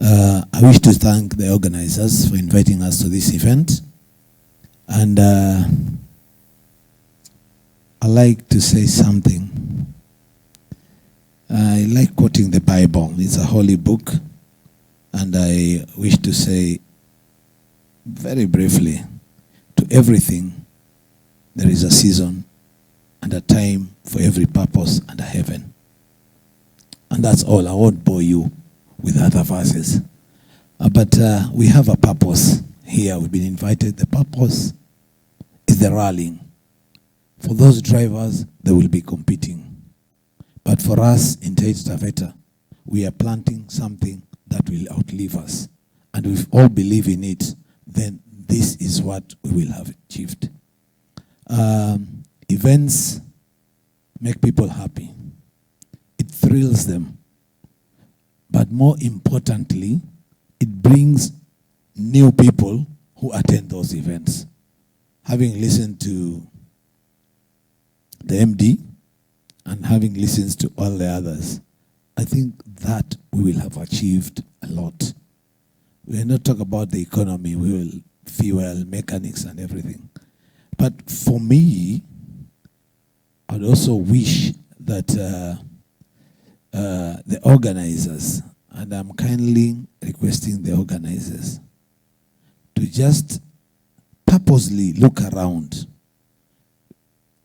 I wish to thank the organizers for inviting us to this event. And I like to say something. I like quoting the Bible. It's a holy book. And I wish to say very briefly, to everything, there is a season and a time for every purpose under heaven. And that's all. I won't bore you with other verses. But we have a purpose here. We've been invited. The purpose is the rallying. For those drivers, they will be competing. But for us in Taita Taveta, we are planting something that will outlive us. And if all believe in it, then this is what we will have achieved. Events make people happy. It thrills them. But more importantly, it brings new people who attend those events. Having listened to the MD and having listened to all the others, I think that we will have achieved a lot. We will not talk about the economy, we will fuel, mechanics and everything. But for me, I'd also wish that the organizers, and I'm kindly requesting the organizers to just purposely look around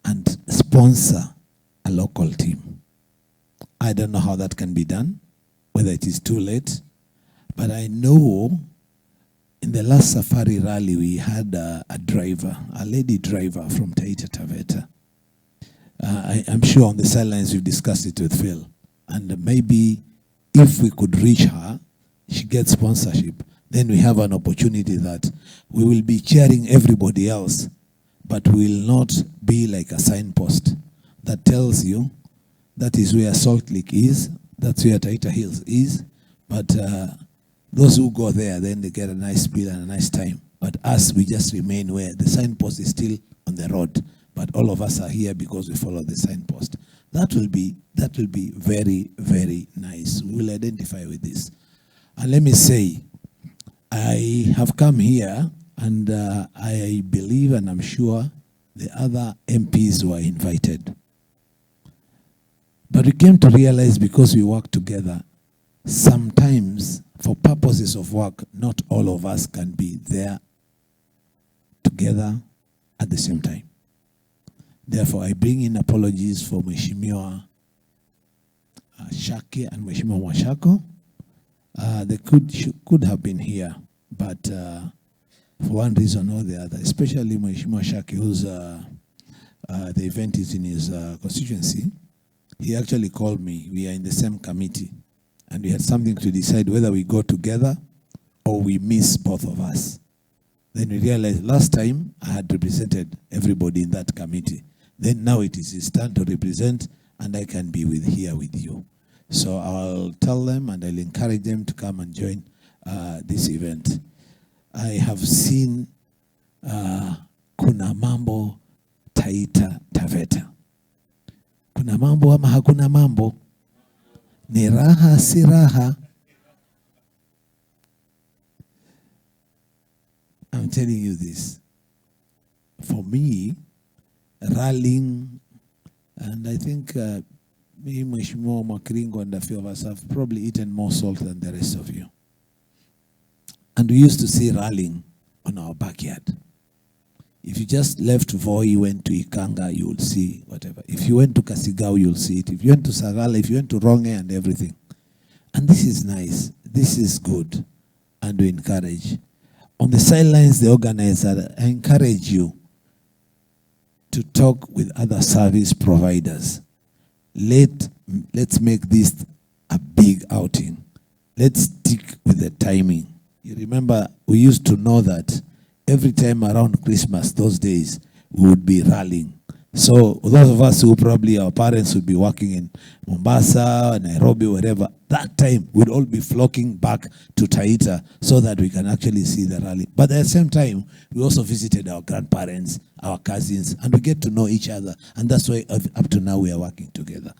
and sponsor a local team. I don't know how that can be done, whether it is too late, but I know in the last safari rally we had a driver, a lady driver from Taita Taveta. I'm sure on the sidelines we've discussed it with Phil, and maybe if we could reach her, she gets sponsorship, then we have an opportunity that we will be cheering everybody else, but we will not be like a signpost that tells you that is where Salt Lake is, that's where Taita Hills is, but those who go there, then they get a nice meal and a nice time. But us, we just remain where the signpost is still on the road, but all of us are here because we follow the signpost. That will be very, very nice. We will identify with this. And let me say, I have come here and I believe and I'm sure the other MPs were invited. But we came to realize because we work together, sometimes for purposes of work, not all of us can be there together at the same time. Therefore, I bring in apologies for Mheshimiwa Shaki and Mheshimiwa Washako. They could have been here, but for one reason or the other, especially Mheshimiwa Shaki, who's the event is in his constituency, he actually called me. We are in the same committee, and we had something to decide whether we go together or we miss both of us. Then we realized last time I had represented everybody in that committee. Then now it is his turn to represent, and I can be here with you. So I'll tell them and I'll encourage them to come and join this event. I have seen kuna mambo Taita Taveta. Kuna mambo ama hakuna mambo? Ni raha si raha? I'm telling you this. For me, rallying, and I think me, Mheshimiwa Makringo, and a few of us have probably eaten more salt than the rest of you. And we used to see rallying on our backyard. If you just left Voi, went to Ikanga, you will see whatever. If you went to Kasigao, you'll see it. If you went to Sagala, if you went to Ronge and everything. And this is nice. This is good. And we encourage. On the sidelines, the organizer, I encourage you to talk with other service providers. Let's make this a big outing. Let's stick with the timing. You remember, we used to know that every time around Christmas, those days, we would be rallying. So those of us who probably our parents would be working in Mombasa, Nairobi, wherever, that time we'd all be flocking back to Taita so that we can actually see the rally. But at the same time, we also visited our grandparents, our cousins, and we get to know each other. And that's why up to now we are working together.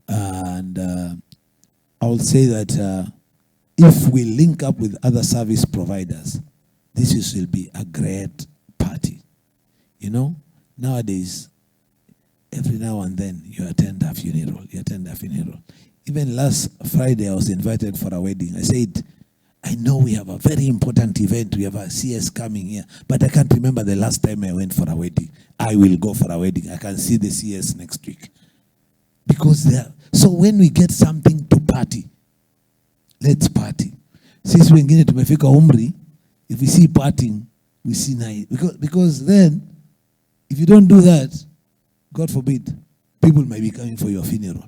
And I will say that if we link up with other service providers, this will be a great party. You know, nowadays, every now and then you attend a funeral, Even last Friday, I was invited for a wedding. I said, I know we have a very important event. We have a CS coming here, but I can't remember the last time I went for a wedding. I will go for a wedding. I can see the CS next week. Because so when we get something to party, let's party. Sisi wengine tumefika umri, if we see partying, we see night. Because then, if you don't do that, God forbid, people might be coming for your funeral.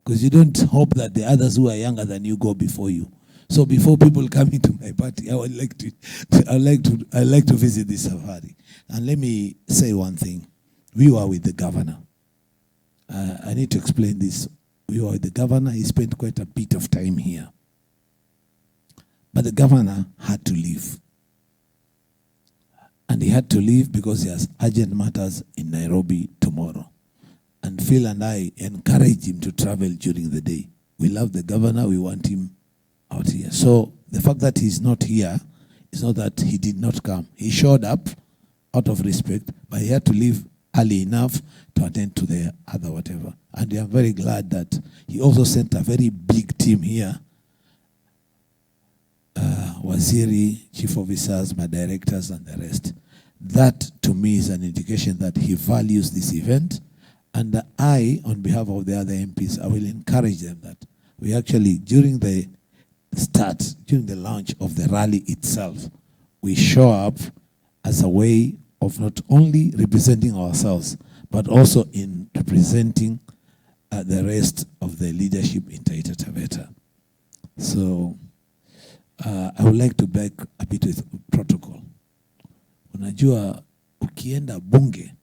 Because you don't hope that the others who are younger than you go before you. So before people come into my party, I like to visit this safari. And let me say one thing. We were with the governor. I need to explain this. We were with the governor. He spent quite a bit of time here. But the governor had to leave. And he had to leave because he has urgent matters in Nairobi tomorrow. And Phil and I encouraged him to travel during the day. We love the governor. We want him out here. So the fact that he's not here is not that he did not come. He showed up out of respect, but he had to leave early enough to attend to the other whatever. And I'm very glad that he also sent a very big team here. Waziri, chief officers, my directors, and the rest. That, to me, is an indication that he values this event. And I, on behalf of the other MPs, I will encourage them that we actually, during the launch of the rally itself, we show up as a way of not only representing ourselves, but also in representing the rest of the leadership in Taita Taveta. So I would like to beg a bit with protocol. Unajua, ukienda bunge,